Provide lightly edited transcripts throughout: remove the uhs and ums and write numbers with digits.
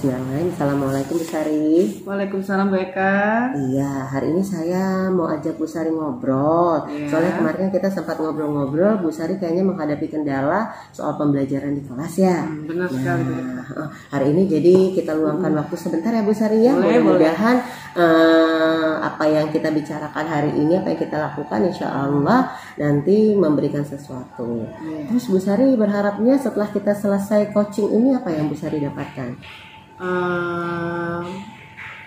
yang lain. Assalamualaikum Bu Sari. Waalaikumsalam Bu Eka. Iya, hari ini saya mau ajak Bu Sari ngobrol. Iya. Soalnya kemarin kita sempat ngobrol-ngobrol, Bu Sari kayaknya menghadapi kendala soal pembelajaran di kelas ya. Benar sekali Bu Eka. Hari ini jadi kita luangkan waktu sebentar ya Bu Sari ya. Boleh, Mudah-mudahan apa yang kita bicarakan hari ini, apa yang kita lakukan, insya Allah nanti memberikan sesuatu. Terus Bu Sari berharapnya setelah kita selesai coaching ini apa yang Bu Sari dapatkan?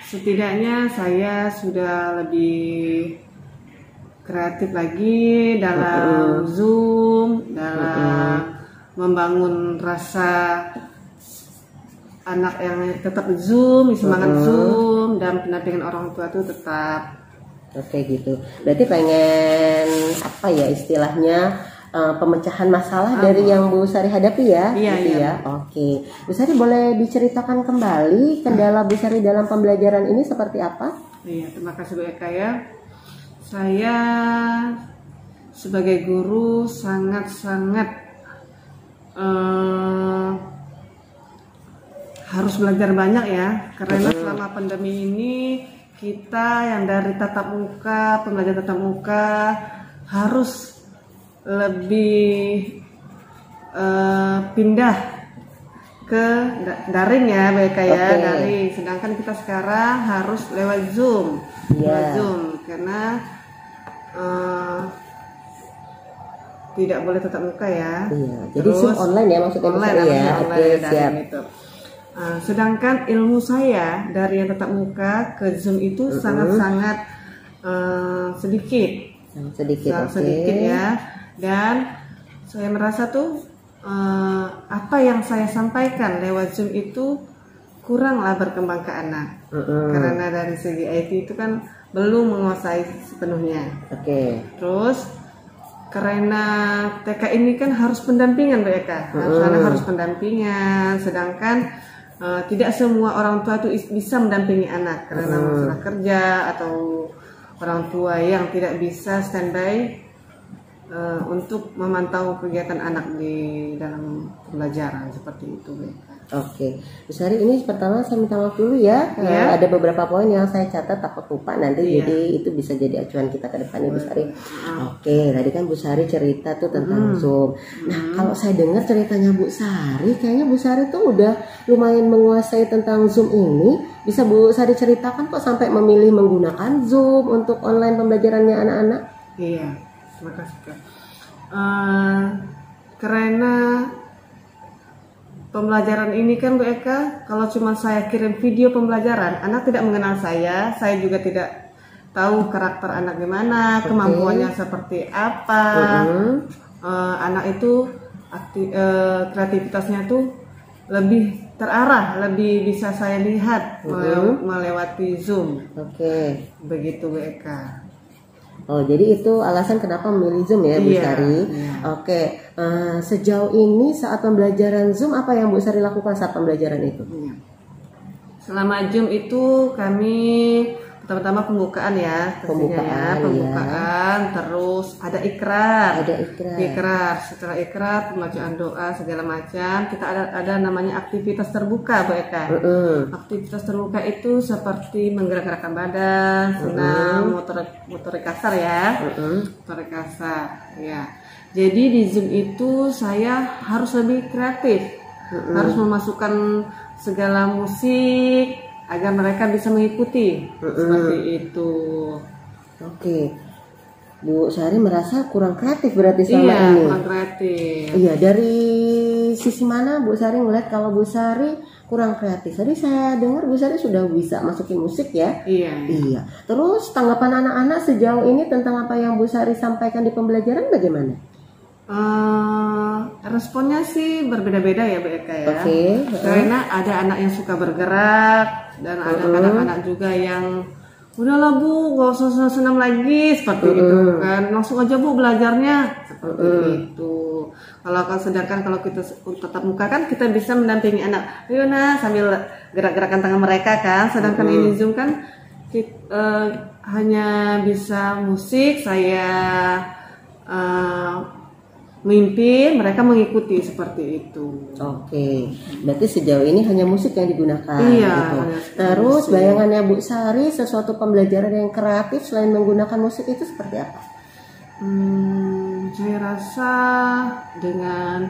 Setidaknya saya sudah lebih kreatif lagi dalam Zoom, dalam membangun rasa anak yang tetap Zoom, semangat Zoom, dan pendampingan orang tua itu tetap. Oke gitu. Berarti pengen apa ya istilahnya pemecahan masalah dari yang Bu Sari hadapi ya? Iya, gitu iya. Ya. Oke. Bu Sari boleh diceritakan kembali kendala Bu Sari dalam pembelajaran ini seperti apa? Iya, terima kasih Bu Eka ya. Saya sebagai guru sangat-sangat harus belajar banyak ya, karena selama pandemi ini kita yang dari tatap muka, pembelajaran tatap muka harus lebih pindah ke daring ya, BK ya, daring. Sedangkan kita sekarang harus lewat Zoom, lewat Zoom karena tidak boleh tatap muka ya. Iya. Jadi Zoom online ya maksudnya online ya. Oke, siap. Itu. Sedangkan ilmu saya dari yang tatap muka ke Zoom itu sangat-sangat sedikit. Sedikit ya. Dan saya merasa tuh apa yang saya sampaikan lewat Zoom itu kuranglah berkembang ke anak. Karena dari segi IT itu kan belum menguasai sepenuhnya. Terus karena TK ini kan harus pendampingan Bu Eka, harus pendampingan, sedangkan tidak semua orang tua itu bisa mendampingi anak karena masalah kerja atau orang tua yang tidak bisa standby untuk memantau kegiatan anak di dalam pembelajaran seperti itu Bu Eka. Oke, Bu Sari ini pertama saya minta maaf dulu ya. Ada beberapa poin yang saya catat takut lupa nanti, jadi itu bisa jadi acuan kita ke depannya Bu Sari. Oke, tadi kan Bu Sari cerita tuh tentang Zoom. Nah, kalau saya dengar ceritanya Bu Sari, kayaknya Bu Sari tuh udah lumayan menguasai tentang Zoom ini. Bisa Bu Sari ceritakan kok sampai memilih menggunakan Zoom untuk online pembelajarannya anak-anak? Iya, terima kasih Kak. Karena pembelajaran ini kan Bu Eka, kalau cuma saya kirim video pembelajaran, anak tidak mengenal saya juga tidak tahu karakter anak gimana, kemampuannya seperti apa. Anak itu kreativitasnya tuh lebih terarah, lebih bisa saya lihat melewati Zoom. Begitu Bu Eka. Oh, jadi itu alasan kenapa memilih Zoom ya Bu Sari? Sejauh ini saat pembelajaran Zoom apa yang Bu Sari lakukan saat pembelajaran itu? Selama Zoom itu kami pertama-tama pembukaan ya, pembukaan, terus ada ikrar. Setelah ikrar, pembacaan doa segala macam, kita ada namanya aktivitas terbuka Bu Eka. Aktivitas terbuka itu seperti menggerak-gerakkan badan, senam, motorik kasar ya, motorik kasar ya. Jadi di Zoom itu saya harus lebih kreatif, harus memasukkan segala musik agar mereka bisa mengikuti seperti itu. Bu Sari merasa kurang kreatif berarti selama ini. Kurang kreatif. Iya, dari sisi mana Bu Sari ngeliat kalau Bu Sari kurang kreatif? Tadi saya dengar Bu Sari sudah bisa masukin musik ya. Iya. Terus tanggapan anak-anak sejauh ini tentang apa yang Bu Sari sampaikan di pembelajaran bagaimana? Responnya sih berbeda-beda ya Bu Eka ya. Karena ada anak yang suka bergerak dan ada anak-anak juga yang udahlah Bu, gak usah senam lagi seperti itu kan, langsung aja Bu belajarnya seperti itu. Sedangkan kalau kita tetap muka kan kita bisa mendampingi anak, ayo nah sambil gerak-gerakan tangan mereka kan. Sedangkan ini Zoom kan hanya bisa musik, saya memimpin, mereka mengikuti seperti itu. Oke, berarti sejauh ini hanya musik yang digunakan. Iya. Gitu. Terus bayangannya Bu Sari, sesuatu pembelajaran yang kreatif selain menggunakan musik itu seperti apa? Saya rasa dengan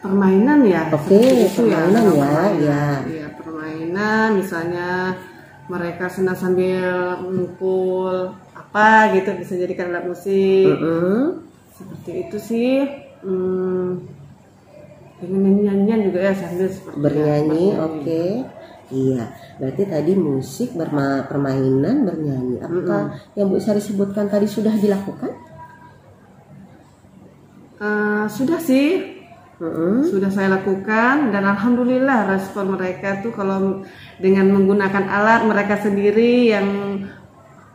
permainan ya. Oke, permainan ya. Iya, permainan, misalnya mereka senang sambil mengukul apa gitu, bisa jadikan alat musik. Seperti itu sih. Dengan nyanyian juga ya, sambil seperti bernyanyi. Oke. Iya, berarti tadi musik, permainan, bernyanyi. Apakah yang Bu Sari sebutkan tadi sudah dilakukan? Sudah sih. Sudah saya lakukan dan alhamdulillah respon mereka tuh kalau dengan menggunakan alat mereka sendiri yang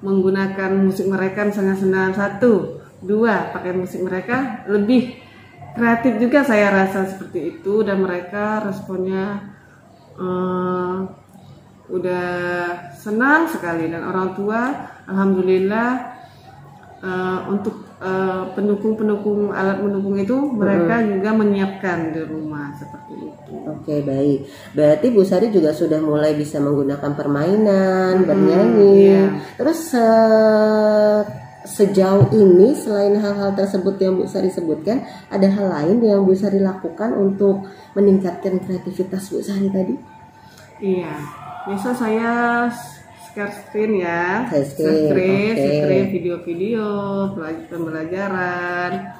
menggunakan musik mereka, misalnya senang 1, 2 pakai musik mereka, lebih kreatif juga saya rasa seperti itu, dan mereka responnya udah senang sekali, dan orang tua alhamdulillah untuk pendukung alat pendukung itu mereka juga menyiapkan di rumah seperti itu. Oke, baik. Berarti Bu Sari juga sudah mulai bisa menggunakan permainan, bernyanyi. Terus sejauh ini selain hal-hal tersebut yang Bu Sari sebutkan, ada hal lain yang Bu Sari lakukan untuk meningkatkan kreativitas Bu Sari tadi? Iya, biasa saya share screen ya, screen video-video pembelajaran,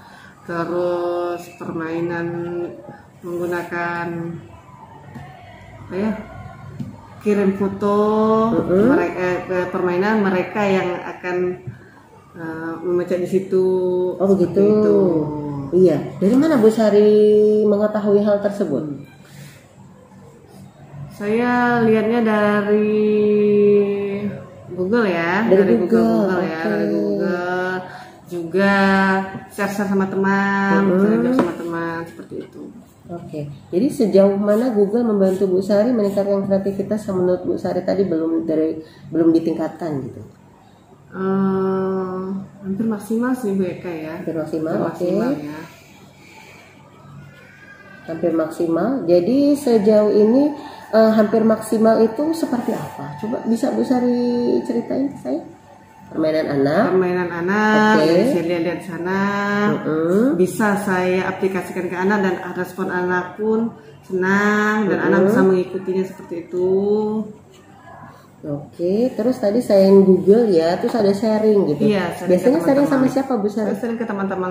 terus permainan menggunakan kirim foto permainan mereka yang akan memecah di situ. Oh begitu. Iya. Dari mana Bu Sari mengetahui hal tersebut? Saya lihatnya dari Google ya. Dari Google ya. Dari Google. Juga share sama teman, belajar sama teman seperti itu. Oke. Jadi sejauh mana Google membantu Bu Sari meningkatkan kreativitas yang menurut Bu Sari tadi belum ditingkatkan gitu? Hampir maksimal sih Bu Eka ya. Hampir maksimal, oke. Ya. Hampir maksimal. Jadi sejauh ini hampir maksimal itu seperti apa? Coba bisa Bu Sari ceritain ke saya? Permainan anak. Saya lihat sana. Bisa saya aplikasikan ke anak dan respon anak pun senang dan anak bisa mengikutinya seperti itu. Oke, terus tadi saya Google ya, terus ada sharing gitu. Iya, biasanya sharing sama siapa Bu Sari? Sering ke teman-teman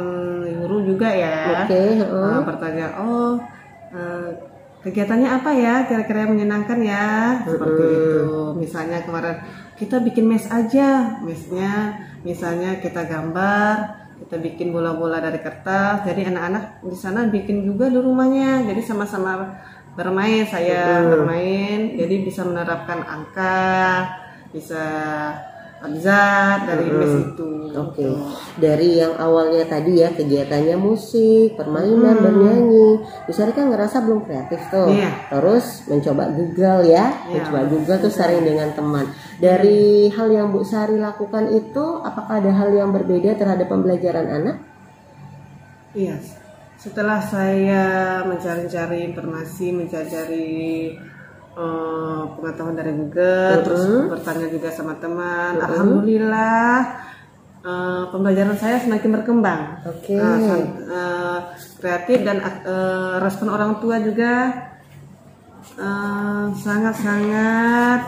guru juga ya. Oke. Bertanya, kegiatannya apa ya, kira-kira yang menyenangkan ya, seperti itu. Misalnya kemarin kita bikin mes aja, mesnya misalnya kita gambar, kita bikin bola-bola dari kertas. Jadi anak-anak di sana bikin juga di rumahnya. Jadi sama-sama bermain, saya bermain, jadi bisa menerapkan angka, bisa abjad dari mes itu. Oke. Dari yang awalnya tadi ya kegiatannya musik, permainan, bernyanyi, Bu Sari kan ngerasa belum kreatif tuh. Terus mencoba Google ya, mencoba Google tuh sharing dengan teman. Dari hal yang Bu Sari lakukan itu, apakah ada hal yang berbeda terhadap pembelajaran anak? Iya. Setelah saya mencari-cari informasi, mencari pengetahuan dari Google, terus bertanya juga sama teman, alhamdulillah pembelajaran saya semakin berkembang. Kreatif dan respon orang tua juga sangat-sangat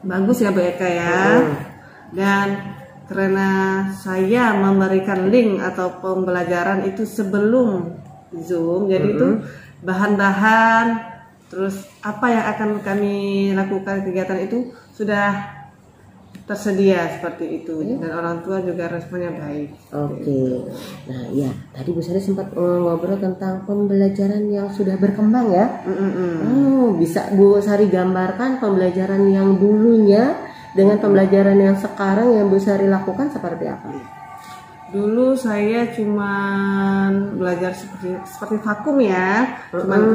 bagus ya Bu Eka ya. Dan karena saya memberikan link atau pembelajaran itu sebelum Zoom, jadi itu bahan-bahan, terus apa yang akan kami lakukan kegiatan itu sudah tersedia seperti itu, dan orang tua juga responnya baik. Oke. Nah ya, tadi Bu Sari sempat ngobrol tentang pembelajaran yang sudah berkembang ya. Bisa Bu Sari gambarkan pembelajaran yang dulunya dengan pembelajaran yang sekarang yang Bu Sari lakukan seperti apa? Dulu saya cuman belajar seperti vakum ya, cuman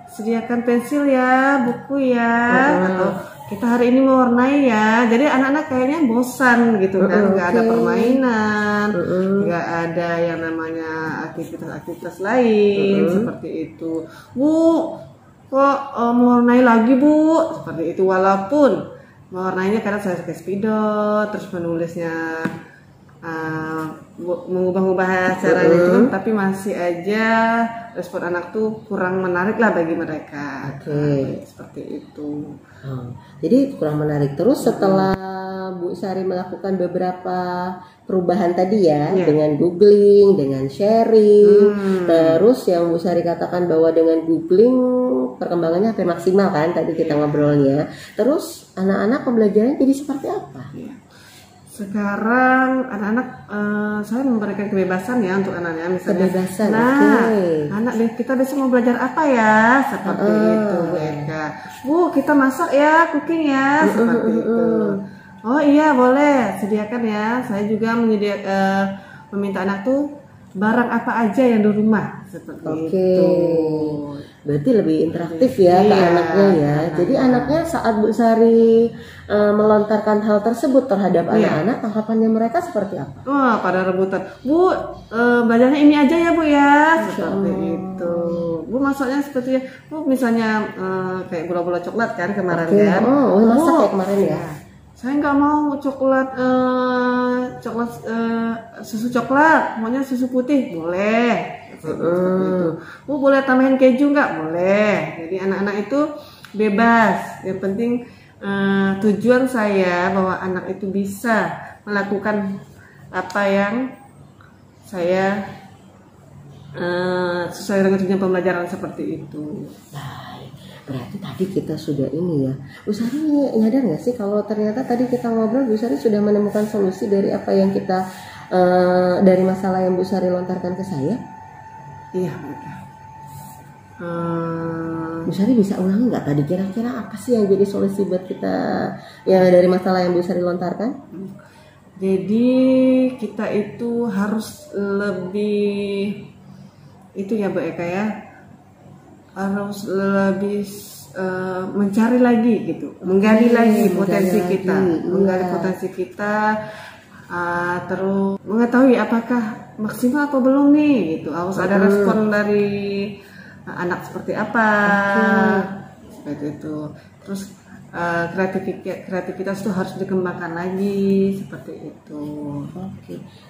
sediakan pensil ya, buku ya, atau kita hari ini mewarnai ya. Jadi anak-anak kayaknya bosan gitu kan, nggak ada permainan, nggak ada yang namanya aktivitas-aktivitas lain seperti itu. Bu, kok mewarnai lagi Bu? Seperti itu, walaupun mewarnainya kadang saya pakai spidol, terus menulisnya mengubah-ubah caranya itu, tapi masih aja respon anak tuh kurang menarik lah bagi mereka. Seperti itu. Jadi kurang menarik. Terus setelah Bu Sari melakukan beberapa perubahan tadi ya, dengan googling, dengan sharing, terus yang Bu Sari katakan bahwa dengan googling perkembangannya hampir maksimal kan tadi kita ngobrolnya. Terus anak-anak pembelajarannya jadi seperti apa? Sekarang anak-anak saya memberikan kebebasan ya untuk anaknya, misalnya kebebasan, anak kita besok mau belajar apa ya, seperti itu Bu Eka. Bu, kita masak ya, cooking ya, seperti itu. Oh iya boleh, sediakan ya. Saya juga meminta anak tuh barang apa aja yang di rumah, seperti itu. Berarti lebih interaktif ya ke anaknya ya. Jadi anaknya saat Bu Sari melontarkan hal tersebut terhadap anak-anak, tanggapannya mereka seperti apa? Wah, pada rebutan. Bu, belajarnya ini aja ya Bu ya. Seperti itu. Bu masaknya seperti Bu misalnya kayak bola-bola coklat kan kemarin kan. Masak kayak kemarin ya. Saya nggak mau coklat susu coklat, maunya susu putih, boleh. Seperti itu. Bu boleh tambahin keju nggak? Boleh. Jadi anak-anak itu bebas. Yang penting tujuan saya bahwa anak itu bisa melakukan apa yang saya sesuai dengan tujuan pembelajaran seperti itu. Berarti tadi kita sudah ini ya, Bu Sari nyadar nggak sih kalau ternyata tadi kita ngobrol Bu Sari sudah menemukan solusi dari apa yang kita dari masalah yang Bu Sari lontarkan ke saya? Iya. Bu Sari bisa ulangi nggak tadi kira-kira apa sih yang jadi solusi buat kita ya dari masalah yang Bu Sari lontarkan? Jadi kita itu harus lebih itu ya Bu Eka ya, harus lebih mencari lagi gitu, menggali lagi potensi kita, menggali potensi kita, terus mengetahui apakah maksimal atau belum nih gitu, harus ada respon dari anak seperti apa, seperti itu. Terus kreativitas itu harus dikembangkan lagi seperti itu.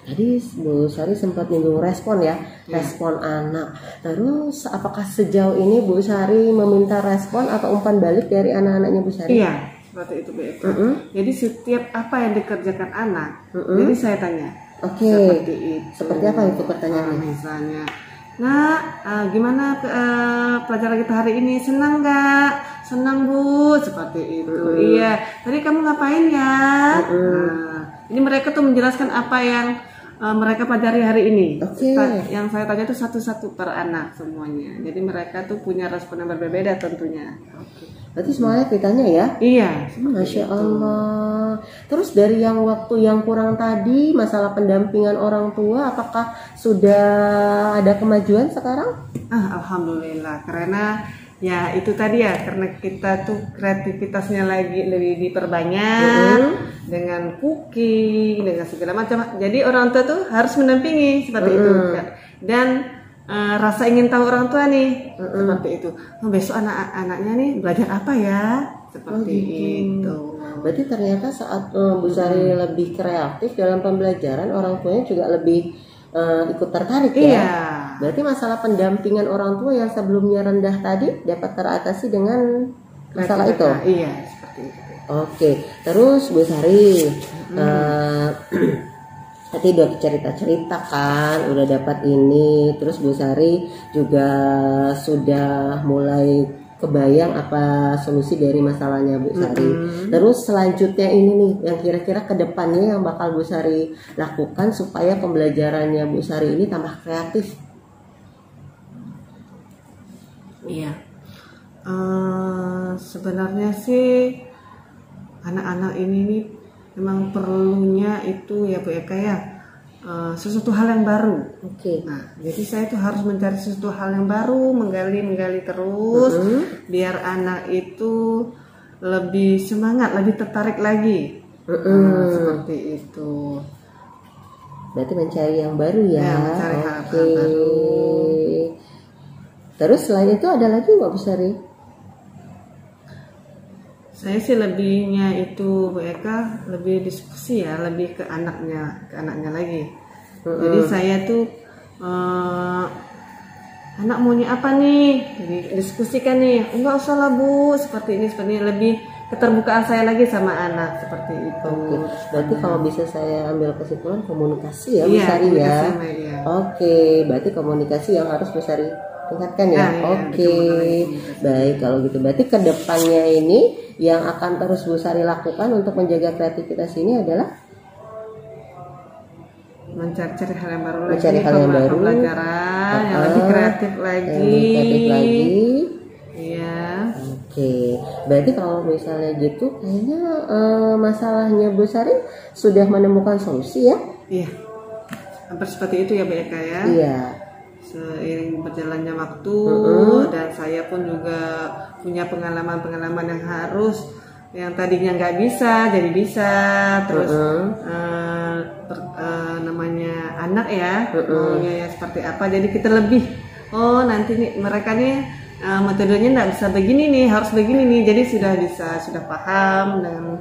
Tadi Bu Sari sempat menyinggung respon ya, respon anak. Terus apakah sejauh ini Bu Sari meminta respon atau umpan balik dari anak-anaknya Bu Sari? Iya, seperti itu Bu Eka. Jadi setiap apa yang dikerjakan anak, jadi saya tanya. Seperti itu. Seperti apa itu pertanyaannya? Misalnya, gimana pelajaran kita hari ini? Senang nggak? Senang Bu, seperti itu. Iya. Tadi kamu ngapain ya? Ini mereka tuh menjelaskan apa yang mereka pelajari hari ini. Yang saya tanya itu satu-satu per anak semuanya. Jadi mereka tuh punya respon yang berbeda tentunya. Berarti semuanya kitanya ya? Iya. Masya Allah. Terus dari yang waktu yang kurang tadi, masalah pendampingan orang tua, apakah sudah ada kemajuan sekarang? Alhamdulillah. Karena ya itu tadi ya, karena kita tuh kreativitasnya lagi lebih diperbanyak dengan cooking, dengan segala macam. Jadi orang tua tuh harus mendampingi seperti itu. Dan rasa ingin tahu orang tua nih seperti itu. Besok anak-anaknya nih belajar apa ya? Seperti itu. Berarti ternyata saat Bu Sari lebih kreatif dalam pembelajaran, orang tuanya juga lebih ikut tertarik ya. Iya. Berarti masalah pendampingan orang tua yang sebelumnya rendah tadi dapat teratasi dengan masalah itu. Iya, seperti itu. Oke, terus Bu Sari tadi udah cerita-cerita kan, udah dapat ini, terus Bu Sari juga sudah mulai kebayang apa solusi dari masalahnya Bu Sari. Terus selanjutnya ini nih, yang kira-kira kedepannya yang bakal Bu Sari lakukan supaya pembelajarannya Bu Sari ini tambah kreatif. Iya, sebenarnya sih anak-anak ini nih memang perlunya itu ya Bu Eka ya, sesuatu hal yang baru. Nah, jadi saya tuh harus mencari sesuatu hal yang baru, menggali terus, biar anak itu lebih semangat, lebih tertarik lagi. Seperti itu. Berarti mencari yang baru ya. Mencari hal baru. Terus selain itu ada lagi nggak Bu Sari? Saya sih lebihnya itu Bu Eka lebih diskusi ya, lebih ke anaknya lagi. Jadi saya tuh anak maunya apa nih? Jadi diskusikan nih. Enggak usah lah Bu, seperti ini lebih keterbukaan saya lagi sama anak seperti itu. Oke. Berarti kalau bisa saya ambil kesimpulan komunikasi ya Bu Sari ya. Oke, berarti komunikasi yang harus Bu Sari tingkatkan ya. Oke. Baik kalau gitu. Berarti kedepannya ini yang akan terus Bu Sari lakukan untuk menjaga kreativitas ini adalah mencari hal yang baru mencari hal yang baru, pelajaran yang lebih kreatif lagi. Iya. Oke. Berarti kalau misalnya gitu kayaknya masalahnya Bu Sari sudah menemukan solusi ya? Iya. Hampir seperti itu ya Bu Eka ya. Iya. Seiring berjalannya waktu dan saya pun juga punya pengalaman-pengalaman yang harus yang tadinya nggak bisa jadi bisa terus namanya anak ya maunya ya seperti apa jadi kita lebih nanti nih mereka nih metodenya nggak bisa begini nih harus begini nih jadi sudah paham dengan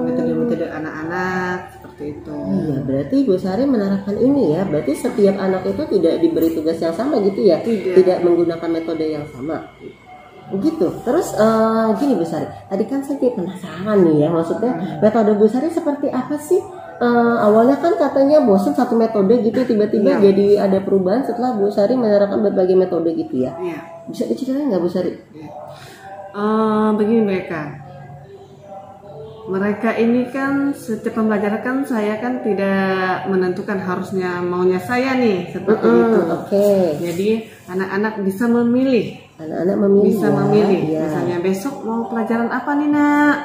metode-metode anak-anak seperti itu. Iya, berarti Bu Sari menerapkan ini ya. Berarti setiap anak itu tidak diberi tugas yang sama gitu ya. Tidak menggunakan metode yang sama. Begitu. Terus gini Bu Sari, tadi kan saya penasaran nih ya. Maksudnya metode Bu Sari seperti apa sih? Awalnya kan katanya bosan satu metode gitu, tiba-tiba jadi ada perubahan setelah Bu Sari menerapkan berbagai metode gitu ya. Iya. Bisa diceritain nggak Bu Sari? Begini mereka ini kan setiap pembelajaran kan saya kan tidak menentukan harusnya maunya saya nih seperti itu. Jadi anak-anak bisa memilih. Bisa memilih. Ya. Misalnya besok mau pelajaran apa nih nak?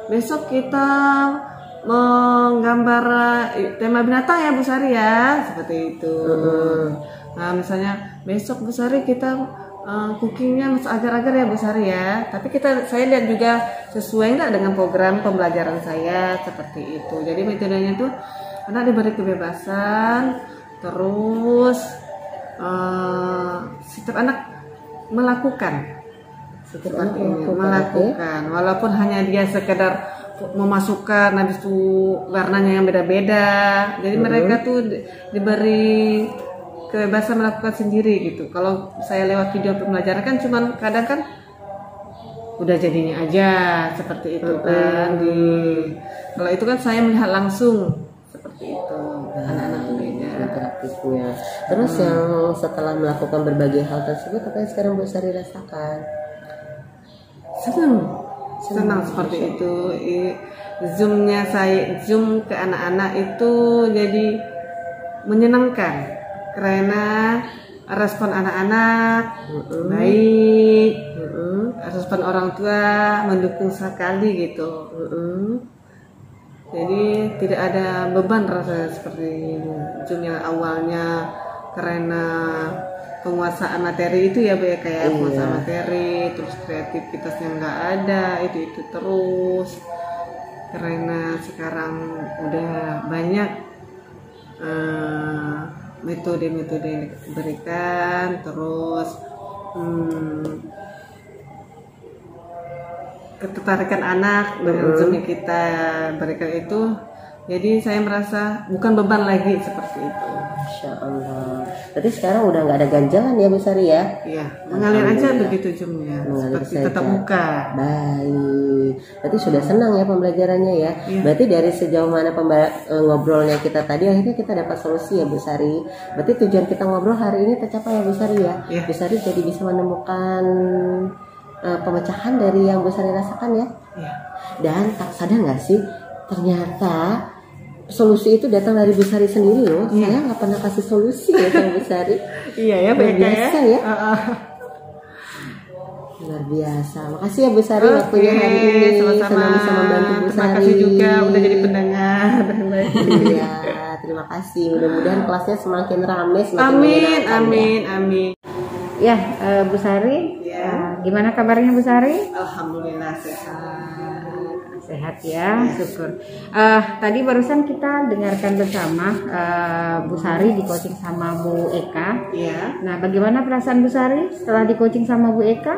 Besok kita menggambar tema binatang ya Bu Sari ya seperti itu. Nah misalnya besok Bu Sari kita cookingnya masuk agar-agar ya Bu Sari ya. Tapi saya lihat juga sesuai nggak dengan program pembelajaran saya seperti itu. Jadi metodenya tuh anak diberi kebebasan, terus setiap anak melakukan seperti ini, melakukan walaupun hanya dia sekedar memasukkan habis itu warnanya yang beda-beda. Jadi mereka tuh diberi kebebasan melakukan sendiri gitu. Kalau saya lewat video pembelajaran kan cuman kadang kan udah jadinya aja seperti itu kan. Kalau itu kan saya melihat langsung seperti itu. Anak-anak beda interaktifnya. Terus yang setelah melakukan berbagai hal tersebut apa yang sekarang Bu Sari rasakan? Senang seperti itu. Zoom ke anak-anak itu jadi menyenangkan. Karena respon anak-anak baik, respon orang tua mendukung sekali gitu. Jadi tidak ada beban rasanya seperti Zoom yang awalnya karena penguasaan materi itu ya Bu ya kayak penguasaan materi, terus kreativitasnya nggak ada, itu terus. Karena sekarang udah banyak metode-metode yang diberikan, terus ketertarikan anak dengan Zoom yang kita berikan itu, jadi saya merasa bukan beban lagi seperti itu. Masya Allah. Berarti sekarang udah nggak ada ganjalan ya Bu Sari ya? Iya, mengalir aja begitu Zoomnya, seperti tetap muka. Baik. Berarti sudah senang ya pembelajarannya ya. Berarti dari sejauh mana ngobrolnya kita tadi akhirnya kita dapat solusi ya Bu Sari. Berarti tujuan kita ngobrol hari ini tercapai ya Bu Sari ya. Bu Sari jadi bisa menemukan pemecahan dari yang Bu Sari rasakan ya. Dan tak sadar nggak sih ternyata solusi itu datang dari Bu Sari sendiri loh. Saya nggak pernah kasih solusi ya sama Bu Sari. Iya ya, biasa ya. Luar biasa. Makasih ya Bu Sari waktunya hari ini. Sama-sama. Senang bisa membantu Bu Sari. Terima kasih juga udah jadi pendengar. Iya, terima kasih. Mudah-mudahan kelasnya semakin ramai, semakin menyenangkan. Amin. Ya, Bu Sari, Ya. Gimana kabarnya Bu Sari? Alhamdulillah sehat. Sehat ya, syukur. Tadi barusan kita dengarkan bersama Bu Sari di coaching sama Bu Eka. Ya. Nah, bagaimana perasaan Bu Sari setelah di coaching sama Bu Eka?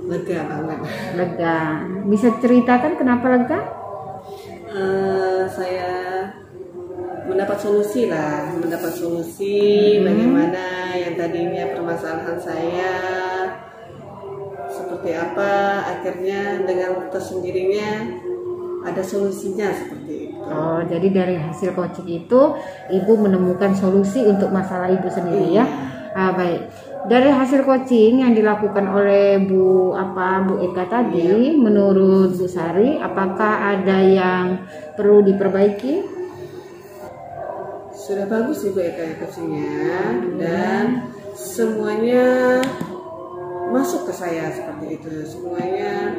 Lega banget. Lega. Bisa ceritakan kenapa lega? Saya mendapat solusi bagaimana yang tadinya permasalahan saya seperti apa, akhirnya dengan tersendirinya ada solusinya seperti itu. Oh, jadi dari hasil coaching itu Ibu menemukan solusi untuk masalah Ibu sendiri ya. Baik. Dari hasil coaching yang dilakukan oleh Bu Eka tadi, menurut Bu Sari, apakah ada yang perlu diperbaiki? Sudah bagus Ibu Eka coachingnya dan semuanya masuk ke saya seperti itu, semuanya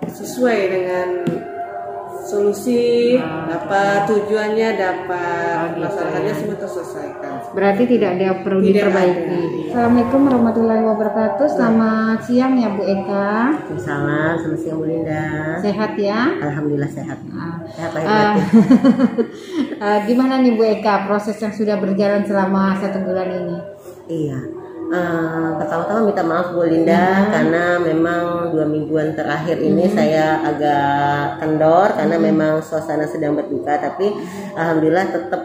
sesuai dengan solusi, dapat tujuannya, dapat masalahnya semua terselesaikan. Berarti tidak ada yang perlu diperbaiki. Assalamualaikum warahmatullahi wabarakatuh. Selamat siang ya Bu Eka. Salam, selamat siang Bu Linda. Sehat ya? Alhamdulillah sehat. Sehat gimana nih Bu Eka proses yang sudah berjalan selama 1 bulan ini? Iya. Pertama-tama minta maaf Bu Linda karena memang 2 mingguan terakhir ini saya agak kendor karena memang suasana sedang berduka, tapi alhamdulillah tetap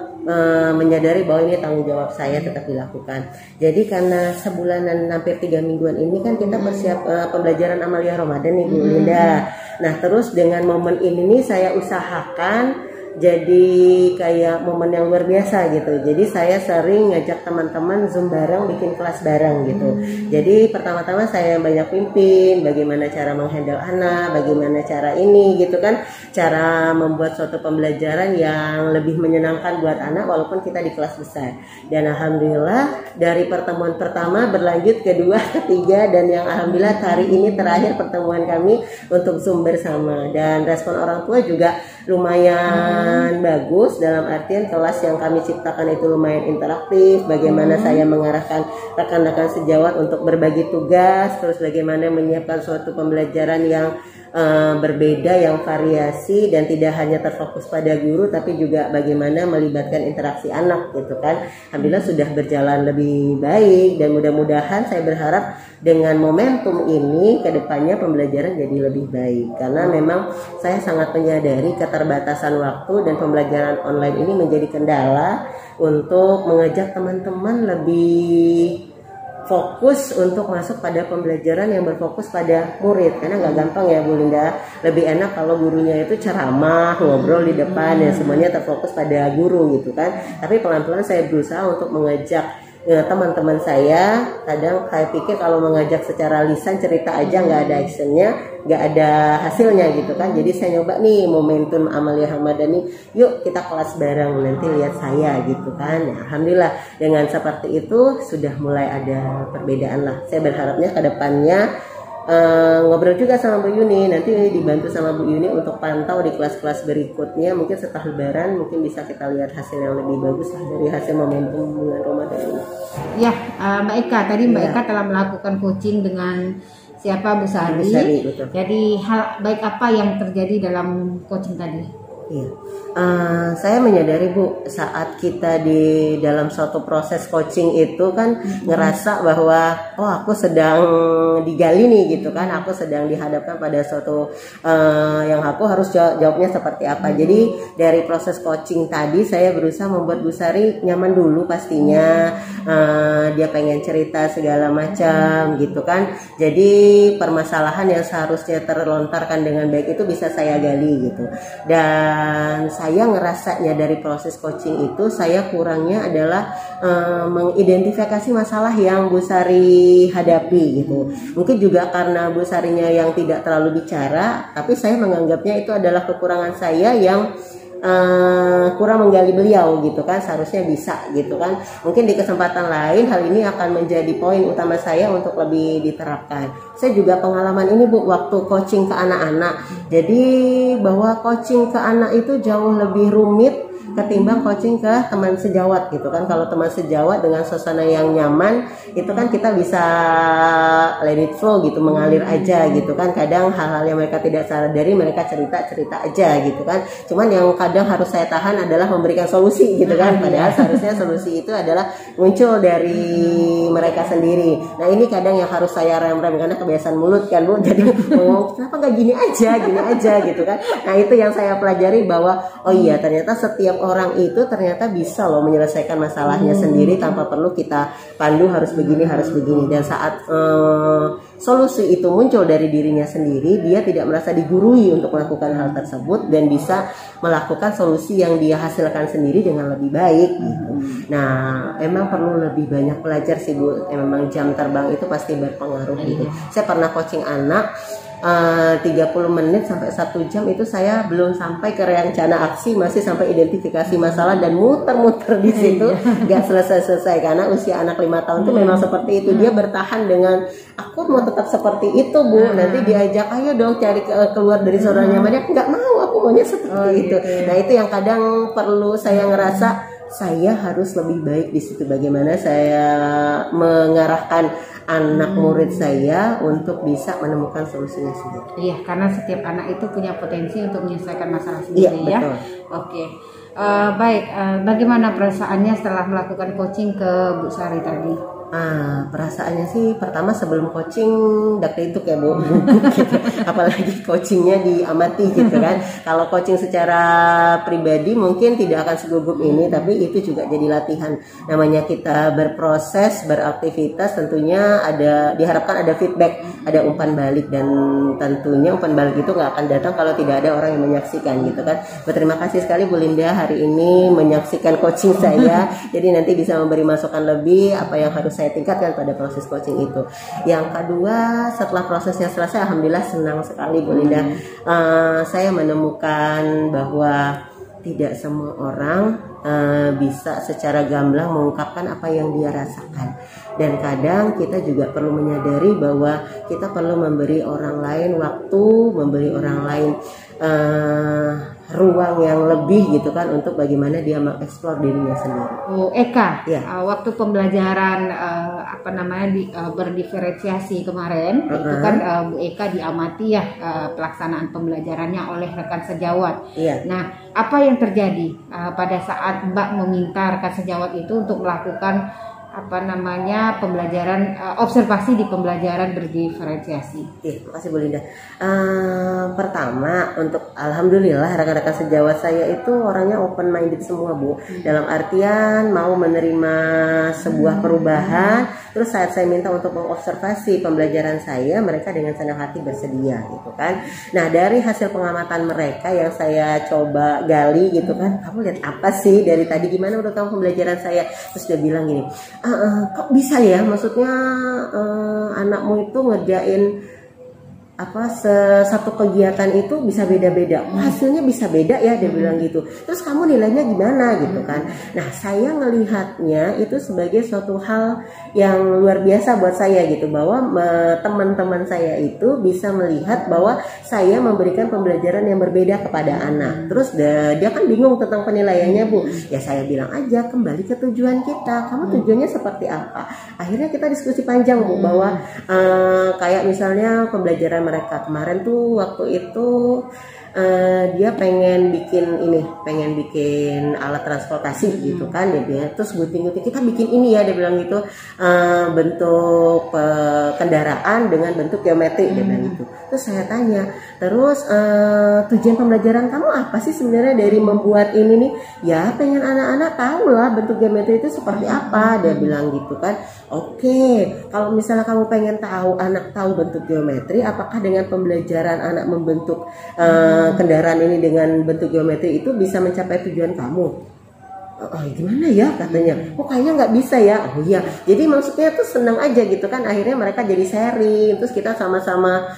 menyadari bahwa ini tanggung jawab saya tetap dilakukan. Jadi karena sebulanan hampir 3 mingguan ini kan kita bersiap pembelajaran Amaliyah Ramadan nih Bu Linda. Nah terus dengan momen ini nih saya usahakan jadi kayak momen yang luar biasa gitu. Jadi saya sering ngajak teman-teman Zoom bareng, bikin kelas bareng gitu. Jadi pertama-tama saya banyak pimpin bagaimana cara menghandle anak, bagaimana cara ini gitu kan, cara membuat suatu pembelajaran yang lebih menyenangkan buat anak walaupun kita di kelas besar. Dan alhamdulillah dari pertemuan pertama berlanjut kedua, ketiga, dan yang alhamdulillah hari ini terakhir pertemuan kami untuk Zoom bersama. Dan respon orang tua juga lumayan bagus, dalam artian kelas yang kami ciptakan itu lumayan interaktif, bagaimana saya mengarahkan rekan-rekan sejawat untuk berbagi tugas, terus bagaimana menyiapkan suatu pembelajaran yang berbeda, yang variasi dan tidak hanya terfokus pada guru tapi juga bagaimana melibatkan interaksi anak gitu kan. Alhamdulillah sudah berjalan lebih baik dan mudah-mudahan saya berharap dengan momentum ini kedepannya pembelajaran jadi lebih baik, karena memang saya sangat menyadari keterbatasan waktu dan pembelajaran online ini menjadi kendala untuk mengajak teman-teman lebih fokus untuk masuk pada pembelajaran yang berfokus pada murid, karena nggak gampang ya Bu Linda. Lebih enak kalau gurunya itu ceramah, ngobrol di depan dan semuanya terfokus pada guru gitu kan. Tapi pelan-pelan saya berusaha untuk mengajak teman-teman saya. Kadang saya pikir kalau mengajak secara lisan cerita aja nggak ada actionnya, nggak ada hasilnya gitu kan. Jadi saya nyoba nih momentum Amaliyah Ramadan nih, yuk kita kelas bareng, nanti lihat saya gitu kan. Nah, alhamdulillah dengan seperti itu sudah mulai ada perbedaan lah. Saya berharapnya ke depannya ngobrol juga sama Bu Yuni, nanti dibantu sama Bu Yuni untuk pantau di kelas-kelas berikutnya, mungkin setelah Lebaran mungkin bisa kita lihat hasil yang lebih bagus lah dari hasil momentum bulan Ramadan ini. Ya, Mbak Eka tadi Mbak Eka telah melakukan coaching dengan siapa Bu Sari. Bu Sari, betul. Jadi hal baik apa yang terjadi dalam coaching tadi? Iya, saya menyadari Bu, saat kita di dalam suatu proses coaching itu kan ngerasa bahwa oh aku sedang digali nih gitu kan, aku sedang dihadapkan pada suatu yang aku harus jawabnya seperti apa. Jadi dari proses coaching tadi saya berusaha membuat Bu Sari nyaman dulu pastinya, dia pengen cerita segala macam gitu kan. Jadi permasalahan yang seharusnya terlontarkan dengan baik itu bisa saya gali gitu. Dan saya ngerasanya dari proses coaching itu saya kurangnya adalah mengidentifikasi masalah yang Bu Sari hadapi gitu. Mungkin juga karena Bu Sarinya yang tidak terlalu bicara, tapi saya menganggapnya itu adalah kekurangan saya yang kurang menggali beliau gitu kan. Seharusnya bisa gitu kan. Mungkin di kesempatan lain hal ini akan menjadi poin utama saya untuk lebih diterapkan. Saya juga pengalaman ini Bu waktu coaching ke anak-anak. Jadi bahwa coaching ke anak itu jauh lebih rumit ketimbang coaching ke teman sejawat gitu kan. Kalau teman sejawat dengan suasana yang nyaman itu kan kita bisa let it flow gitu, mengalir aja gitu kan. Kadang hal-hal yang mereka tidak sadari mereka cerita aja gitu kan. Cuman yang kadang harus saya tahan adalah memberikan solusi gitu kan. Padahal seharusnya solusi itu adalah muncul dari mereka sendiri. Nah ini kadang yang harus saya rem-rem karena kebiasaan mulut kan Bu. Jadi ngomong kenapa nggak gini aja gitu kan. Nah itu yang saya pelajari bahwa oh iya ternyata setiap orang itu ternyata bisa loh menyelesaikan masalahnya sendiri tanpa perlu kita pandu harus begini. Dan saat solusi itu muncul dari dirinya sendiri, dia tidak merasa digurui untuk melakukan hal tersebut dan bisa melakukan solusi yang dia hasilkan sendiri dengan lebih baik gitu. Nah emang perlu lebih banyak belajar sih Bu. Memang jam terbang itu pasti berpengaruh gitu. Saya pernah coaching anak 30 menit sampai 1 jam itu saya belum sampai ke rencana aksi, masih sampai identifikasi masalah dan muter-muter di situ nggak selesai-selesai karena usia anak 5 tahun itu memang seperti itu. Dia bertahan dengan aku mau tetap seperti itu Bu, nanti diajak ayo dong cari keluar dari zona nyamannya, nggak mau, aku maunya seperti itu. Nah itu yang kadang perlu saya ngerasa saya harus lebih baik di situ, bagaimana saya mengarahkan anak murid saya untuk bisa menemukan solusinya sendiri. Iya, karena setiap anak itu punya potensi untuk menyelesaikan masalah sendiri ya. Oke. Baik, bagaimana perasaannya setelah melakukan coaching ke Bu Sari tadi? Perasaannya sih pertama sebelum coaching itu kayak Bu gitu. Apalagi coachingnya diamati gitu kan. Kalau coaching secara pribadi mungkin tidak akan segugup ini, tapi itu juga jadi latihan. Namanya kita berproses, beraktivitas, tentunya diharapkan ada feedback, ada umpan balik, dan tentunya umpan balik itu nggak akan datang kalau tidak ada orang yang menyaksikan gitu kan. Berterima kasih sekali Bu Linda hari ini menyaksikan coaching saya. Jadi nanti bisa memberi masukan lebih apa yang harus saya tingkatkan pada proses coaching itu. Yang kedua, setelah prosesnya selesai, alhamdulillah senang sekali Bu Linda. Saya menemukan bahwa tidak semua orang bisa secara gamblang mengungkapkan apa yang dia rasakan. Dan kadang kita juga perlu menyadari bahwa kita perlu memberi orang lain waktu, memberi orang lain ruang yang lebih gitu kan untuk bagaimana dia mengeksplor dirinya sendiri. Oh, Eka, ya. Waktu pembelajaran berdiferensiasi kemarin itu kan Bu Eka diamati ya pelaksanaan pembelajarannya oleh rekan sejawat. Ya. Nah, apa yang terjadi pada saat Mbak meminta rekan sejawat itu untuk melakukan pembelajaran observasi di pembelajaran berdiferensiasi? Terima kasih Bu Linda. Pertama, untuk alhamdulillah rekan-rekan sejawat saya itu orangnya open minded semua Bu. Dalam artian mau menerima sebuah perubahan. Terus saat saya minta untuk mengobservasi pembelajaran saya, mereka dengan senang hati bersedia gitu kan. Nah dari hasil pengamatan mereka yang saya coba gali gitu kan, kamu lihat apa sih dari tadi, gimana menurut kamu pembelajaran saya? Terus dia bilang gini, kok bisa ya, maksudnya anakmu itu ngerjain satu kegiatan itu bisa beda-beda, hasilnya bisa beda ya, dia bilang gitu. Terus kamu nilainya gimana gitu kan. Nah saya ngelihatnya itu sebagai suatu hal yang luar biasa buat saya gitu, bahwa teman-teman saya itu bisa melihat bahwa saya memberikan pembelajaran yang berbeda kepada anak. Terus dia kan bingung tentang penilaiannya Bu. Ya saya bilang aja kembali ke tujuan kita, kamu tujuannya seperti apa. Akhirnya kita diskusi panjang Bu, bahwa kayak misalnya pembelajaran mereka kemarin tuh waktu itu dia pengen bikin alat transportasi gitu kan, dia terus gunting-gunting, kita bikin ini ya, dia bilang gitu, bentuk kendaraan dengan bentuk geometri, dia bilang gitu. Terus saya tanya, terus tujuan pembelajaran kamu apa sih sebenarnya dari membuat ini nih? Ya pengen anak-anak tahu lah bentuk geometri itu seperti apa, dia bilang gitu kan. Oke, kalau misalnya kamu pengen tahu anak tahu bentuk geometri, apakah dengan pembelajaran anak membentuk kendaraan ini dengan bentuk geometri itu bisa mencapai tujuan kamu? Gimana ya katanya? Kayaknya nggak bisa ya. Oh iya, jadi maksudnya tuh senang aja gitu kan. Akhirnya mereka jadi sharing, terus kita sama-sama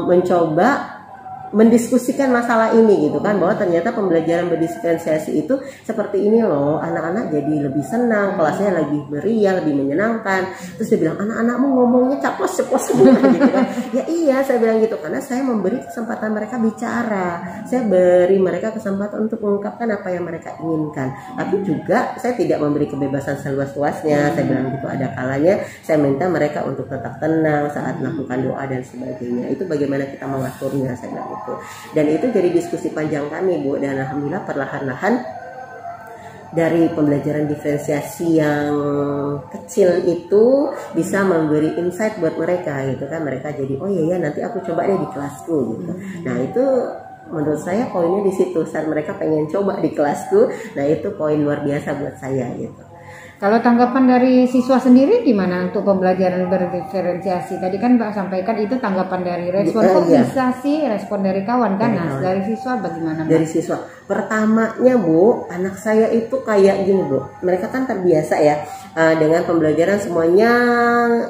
mencoba mendiskusikan masalah ini gitu kan, bahwa ternyata pembelajaran berdiferensiasi itu seperti ini loh, anak-anak jadi lebih senang, kelasnya lagi meriah, lebih menyenangkan. Terus dia bilang, anak-anakmu ngomongnya caplos-ceplos semua gitu kan. Ya iya, saya bilang gitu, karena saya memberi kesempatan mereka bicara, saya beri mereka kesempatan untuk mengungkapkan apa yang mereka inginkan, tapi juga saya tidak memberi kebebasan seluas-luasnya. Saya bilang gitu, ada kalanya saya minta mereka untuk tetap tenang saat melakukan doa dan sebagainya. Itu bagaimana kita mengaturnya, saya bilang itu. Dan itu jadi diskusi panjang kami, Bu, dan alhamdulillah perlahan-lahan dari pembelajaran diferensiasi yang kecil itu bisa memberi insight buat mereka gitu kan. Mereka jadi, oh iya ya, nanti aku coba deh di kelasku gitu. Nah itu menurut saya poinnya di situ, saat mereka pengen coba di kelasku. Nah itu poin luar biasa buat saya gitu. Kalau tanggapan dari siswa sendiri gimana untuk pembelajaran berdiferensiasi? Tadi kan Mbak sampaikan itu tanggapan dari respon. Kok bisa sih respon dari kawan kan? Nah, dari siswa bagaimana Mbak? Dari siswa, pertamanya Bu, anak saya itu kayak gini Bu, mereka kan terbiasa ya dengan pembelajaran semuanya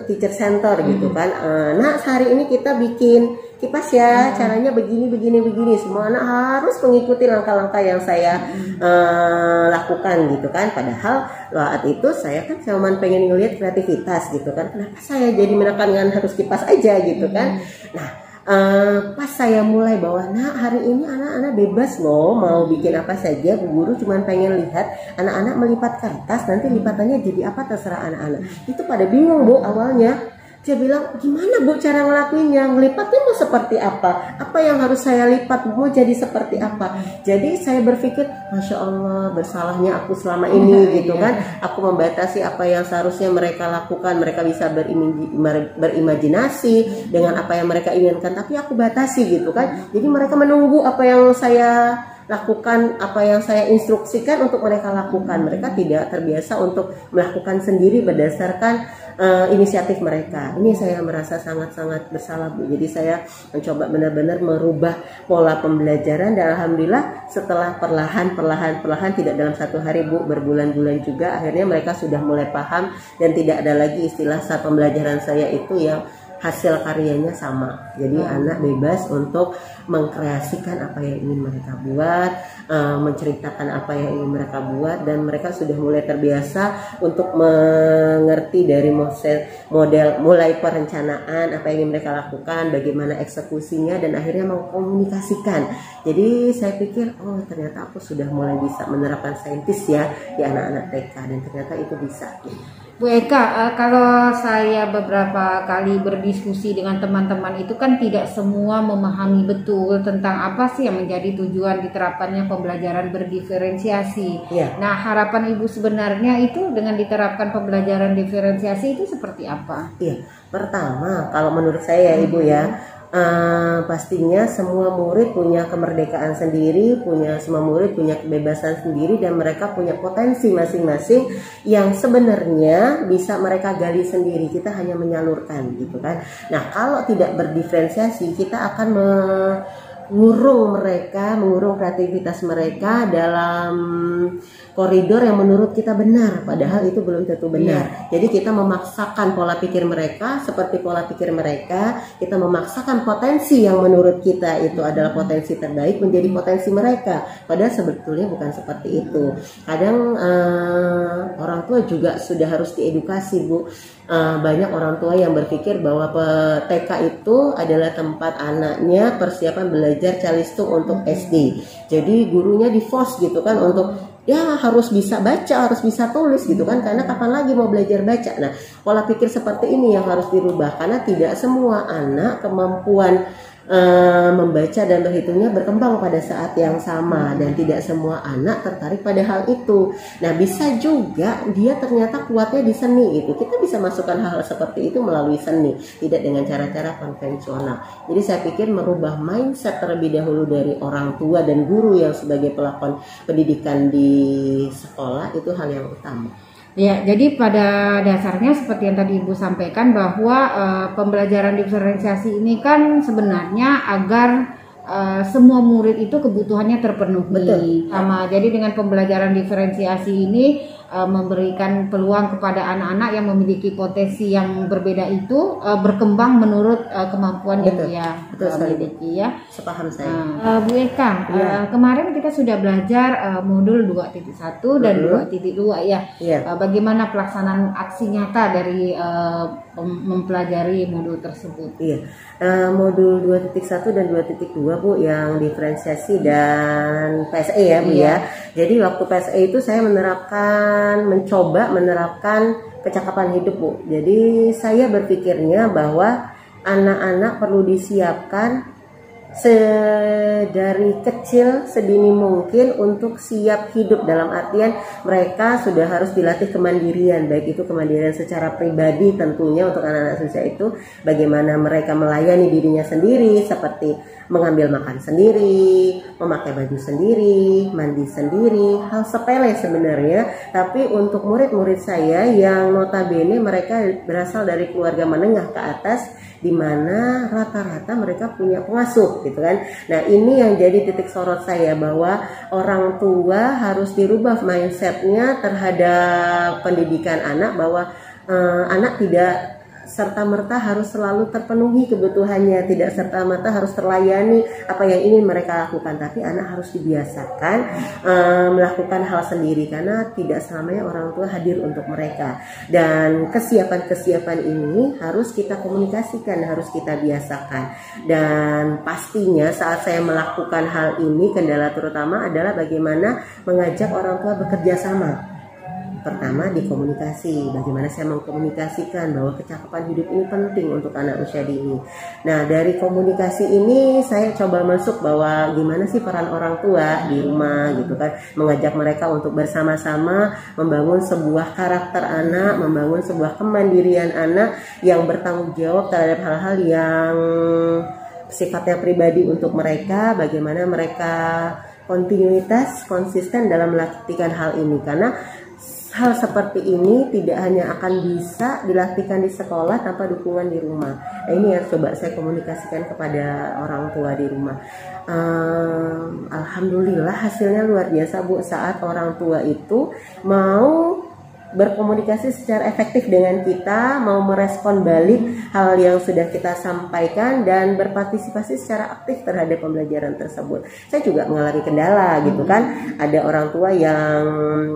teacher center gitu kan. Nah hari ini kita bikin kipas ya, caranya begini. Semua anak harus mengikuti langkah-langkah yang saya lakukan gitu kan. Padahal saat itu saya kan cuma pengen ngelihat kreativitas gitu kan. Kenapa saya jadi menekankan harus kipas aja gitu kan. Nah pas saya mulai bahwa nah hari ini anak-anak bebas loh mau bikin apa saja, Bu Guru cuma pengen lihat anak-anak melipat kertas, nanti lipatannya jadi apa terserah anak-anak. Itu pada bingung Bu awalnya. Dia bilang, gimana Bu cara ngelakuinnya? Ngelipatnya mau seperti apa? Apa yang harus saya lipat? Mau jadi seperti apa? Jadi saya berpikir, Masya Allah, bersalahnya aku selama ini gitu kan. Aku membatasi apa yang seharusnya mereka lakukan. Mereka bisa berimajinasi dengan apa yang mereka inginkan, tapi aku batasi gitu kan. Jadi mereka menunggu apa yang saya lakukan, apa yang saya instruksikan untuk mereka lakukan. Mereka tidak terbiasa untuk melakukan sendiri berdasarkan inisiatif mereka. Ini saya merasa sangat-sangat bersalah Bu. Jadi saya mencoba benar-benar merubah pola pembelajaran, dan alhamdulillah setelah perlahan tidak dalam satu hari Bu, berbulan-bulan juga, akhirnya mereka sudah mulai paham dan tidak ada lagi istilah saat pembelajaran saya itu yang hasil karyanya sama. Jadi anak bebas untuk mengkreasikan apa yang ingin mereka buat, menceritakan apa yang ingin mereka buat, dan mereka sudah mulai terbiasa untuk mengerti dari model mulai perencanaan apa yang ingin mereka lakukan, bagaimana eksekusinya, dan akhirnya mengkomunikasikan. Jadi saya pikir, oh ternyata aku sudah mulai bisa menerapkan saintis ya di anak-anak TK, dan ternyata itu bisa. Bu Eka, kalau saya beberapa kali berdiskusi dengan teman-teman itu kan tidak semua memahami betul tentang apa sih yang menjadi tujuan diterapkannya pembelajaran berdiferensiasi. Nah, harapan Ibu sebenarnya itu dengan diterapkan pembelajaran diferensiasi itu seperti apa? Pertama, kalau menurut saya Ibu ya, pastinya semua murid punya kemerdekaan sendiri, semua murid punya kebebasan sendiri, dan mereka punya potensi masing-masing yang sebenarnya bisa mereka gali sendiri. Kita hanya menyalurkan gitu kan. Nah kalau tidak berdiferensiasi, kita akan mengurung kreativitas mereka dalam koridor yang menurut kita benar, padahal itu belum tentu benar. Jadi kita memaksakan pola pikir mereka seperti pola pikir mereka, kita memaksakan potensi yang menurut kita itu adalah potensi terbaik menjadi potensi mereka, padahal sebetulnya bukan seperti itu. Kadang orang tua juga sudah harus diedukasi Bu. Banyak orang tua yang berpikir bahwa TK itu adalah tempat anaknya persiapan belajar calistung untuk SD. Jadi gurunya di force gitu kan untuk ya harus bisa baca, harus bisa tulis gitu kan, karena kapan lagi mau belajar baca. Nah pola pikir seperti ini yang harus dirubah, karena tidak semua anak kemampuan membaca dan berhitungnya berkembang pada saat yang sama, dan tidak semua anak tertarik pada hal itu. Nah bisa juga dia ternyata kuatnya di seni itu, kita bisa masukkan hal seperti itu melalui seni, tidak dengan cara-cara konvensional. Jadi saya pikir merubah mindset terlebih dahulu dari orang tua dan guru yang sebagai pelakon pendidikan di sekolah itu hal yang utama. Ya, jadi pada dasarnya seperti yang tadi Ibu sampaikan bahwa pembelajaran diferensiasi ini kan sebenarnya agar semua murid itu kebutuhannya terpenuhi. Betul. Sama. Jadi dengan pembelajaran diferensiasi ini memberikan peluang kepada anak-anak yang memiliki potensi yang berbeda itu berkembang menurut kemampuan yang dia miliki ya. Sepaham saya. Bu Eka, kemarin kita sudah belajar modul 2.1 dan 2.2 ya. Bagaimana pelaksanaan aksi nyata dari mempelajari modul tersebut? Modul 2.1 dan 2.2 Bu yang diferensiasi dan PSE ya Bu ya. Jadi waktu PSE itu saya mencoba menerapkan kecakapan hidup Bu. Jadi saya berpikirnya bahwa anak-anak perlu disiapkan dari kecil sedini mungkin untuk siap hidup, dalam artian mereka sudah harus dilatih kemandirian, baik itu kemandirian secara pribadi tentunya untuk anak-anak usia itu, bagaimana mereka melayani dirinya sendiri seperti mengambil makan sendiri, memakai baju sendiri, mandi sendiri, hal sepele sebenarnya, tapi untuk murid-murid saya yang notabene mereka berasal dari keluarga menengah ke atas, di mana rata-rata mereka punya pengasuh gitu kan. Nah ini yang jadi titik sorot saya, bahwa orang tua harus dirubah mindsetnya terhadap pendidikan anak, bahwa anak tidak serta-merta harus selalu terpenuhi kebutuhannya, tidak serta-merta harus terlayani apa yang ingin mereka lakukan, tapi anak harus dibiasakan melakukan hal sendiri, karena tidak selamanya orang tua hadir untuk mereka. Dan kesiapan-kesiapan ini harus kita komunikasikan, harus kita biasakan. Dan pastinya saat saya melakukan hal ini, kendala terutama adalah bagaimana mengajak orang tua bekerja sama. Pertama di komunikasi, bagaimana saya mengkomunikasikan bahwa kecakapan hidup ini penting untuk anak usia dini. Nah dari komunikasi ini saya coba masuk bahwa gimana sih peran orang tua di rumah gitu kan, mengajak mereka untuk bersama-sama membangun sebuah karakter anak, membangun sebuah kemandirian anak yang bertanggung jawab terhadap hal-hal yang sifatnya pribadi untuk mereka, bagaimana mereka kontinuitas, konsisten dalam melakukan hal ini, karena hal seperti ini tidak hanya akan bisa dilatihkan di sekolah tanpa dukungan di rumah. Nah, ini yang coba saya komunikasikan kepada orang tua di rumah. Alhamdulillah hasilnya luar biasa Bu, saat orang tua itu mau berkomunikasi secara efektif dengan kita, mau merespon balik hal yang sudah kita sampaikan dan berpartisipasi secara aktif terhadap pembelajaran tersebut. Saya juga mengalami kendala gitu kan, ada orang tua yang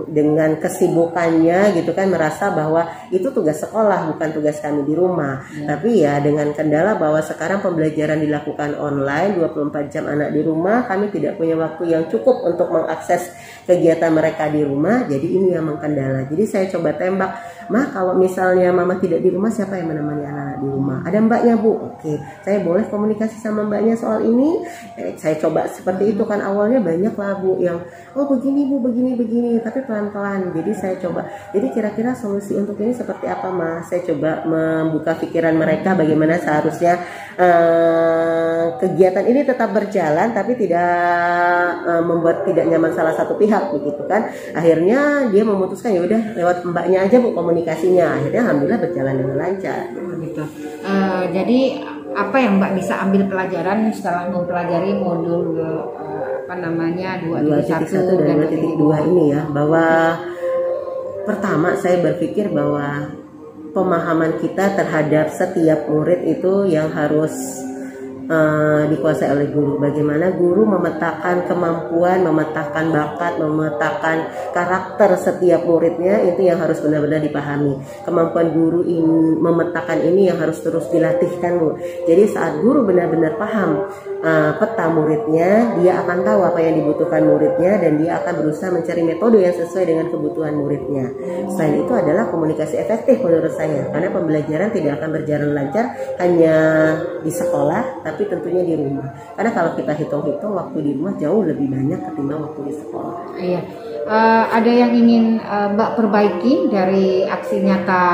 dengan kesibukannya gitu kan merasa bahwa itu tugas sekolah bukan tugas kami di rumah. Tapi ya dengan kendala bahwa sekarang pembelajaran dilakukan online 24 jam anak di rumah, kami tidak punya waktu yang cukup untuk mengakses kegiatan mereka di rumah, jadi ini yang mengkendala. Jadi saya coba tembak, "Mah, kalau misalnya mama tidak di rumah, siapa yang menemani anak-anak di rumah? Ada mbaknya Bu." Oke, saya boleh komunikasi sama mbaknya soal ini. Saya coba seperti itu kan, awalnya banyak lah Bu yang oh begini Bu, begini, tapi pelan-pelan. Jadi saya coba, jadi kira-kira solusi untuk ini seperti apa Mas? Saya coba membuka pikiran mereka bagaimana seharusnya kegiatan ini tetap berjalan tapi tidak membuat tidak nyaman salah satu pihak begitu kan. Akhirnya dia memutuskan ya udah lewat mbaknya aja Bu komunikasinya. Akhirnya alhamdulillah berjalan dengan lancar. Gitu. Jadi apa yang Mbak bisa ambil pelajaran setelah mempelajari modul 2.1 dan 2.2 ini ya, bahwa pertama saya berpikir bahwa pemahaman kita terhadap setiap murid itu yang harus dikuasai oleh guru. Bagaimana guru memetakan kemampuan, memetakan bakat, memetakan karakter setiap muridnya, itu yang harus benar-benar dipahami. Kemampuan guru ini, memetakan ini yang harus terus dilatihkan Bu. Jadi saat guru benar-benar paham peta muridnya, dia akan tahu apa yang dibutuhkan muridnya dan dia akan berusaha mencari metode yang sesuai dengan kebutuhan muridnya. Selain itu adalah komunikasi efektif menurut saya, karena pembelajaran tidak akan berjalan lancar hanya di sekolah, tapi tentunya di rumah. Karena kalau kita hitung-hitung waktu di rumah jauh lebih banyak ketimbang waktu di sekolah. Iya. Ada yang ingin Mbak perbaiki dari aksi nyata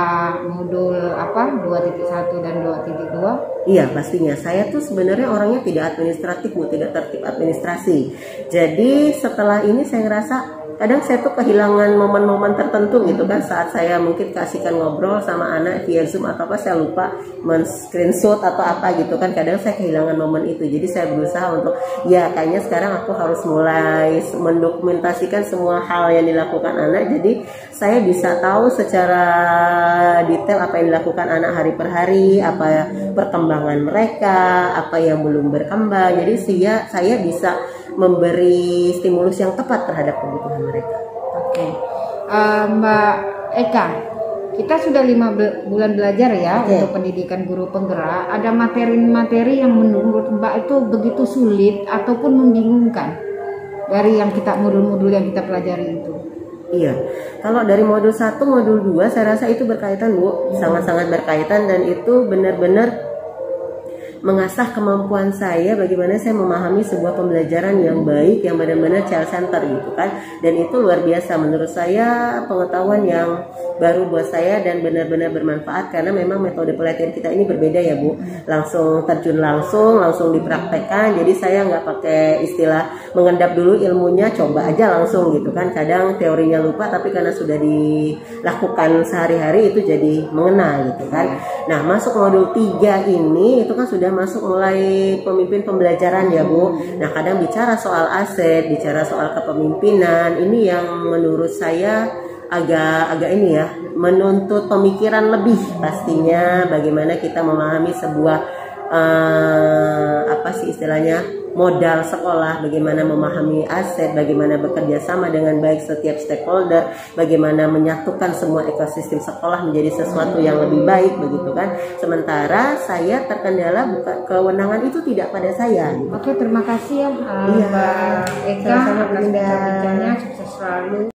modul 2.1 dan 2.2? Iya pastinya. Saya tuh sebenarnya orangnya tidak administratif Bu, tidak tertib administrasi. Jadi setelah ini saya ngerasa kadang saya tuh kehilangan momen-momen tertentu gitu kan, saat saya mungkin kasihkan ngobrol sama anak via Zoom atau apa, saya lupa men-screenshot atau apa gitu kan, kadang saya kehilangan momen itu. Jadi saya berusaha untuk ya kayaknya sekarang aku harus mulai mendokumentasikan semua hal yang dilakukan anak, jadi saya bisa tahu secara detail apa yang dilakukan anak hari per hari, apa perkembangan mereka, apa yang belum berkembang. Jadi saya bisa memberi stimulus yang tepat terhadap kebutuhan mereka. Oke. Mbak Eka, kita sudah 5 bulan belajar ya untuk pendidikan guru penggerak. Ada materi-materi yang menurut Mbak itu begitu sulit ataupun membingungkan dari yang kita modul-modul yang kita pelajari itu? Iya, kalau dari modul 1, modul 2 saya rasa itu berkaitan Bu, sangat-sangat berkaitan, dan itu benar-benar mengasah kemampuan saya bagaimana saya memahami sebuah pembelajaran yang baik, yang benar-benar child center gitu kan. Dan itu luar biasa menurut saya, pengetahuan yang baru buat saya dan benar-benar bermanfaat, karena memang metode pelatihan kita ini berbeda ya Bu, langsung terjun langsung dipraktekkan. Jadi saya nggak pakai istilah mengendap dulu ilmunya, coba aja langsung gitu kan. Kadang teorinya lupa, tapi karena sudah dilakukan sehari-hari itu jadi mengena gitu kan. Nah masuk modul 3 ini itu kan sudah masuk mulai pemimpin pembelajaran ya Bu. Nah kadang bicara soal aset, bicara soal kepemimpinan, ini yang menurut saya agak ini ya, menuntut pemikiran lebih pastinya, bagaimana kita memahami sebuah apa sih istilahnya, modal sekolah, bagaimana memahami aset, bagaimana bekerja sama dengan baik setiap stakeholder, bagaimana menyatukan semua ekosistem sekolah menjadi sesuatu yang lebih baik begitu kan. Sementara saya terkendala kewenangan itu tidak pada saya. Oke, terima kasih ya Mbak Eka atas bincang-bincangnya, sukses selalu.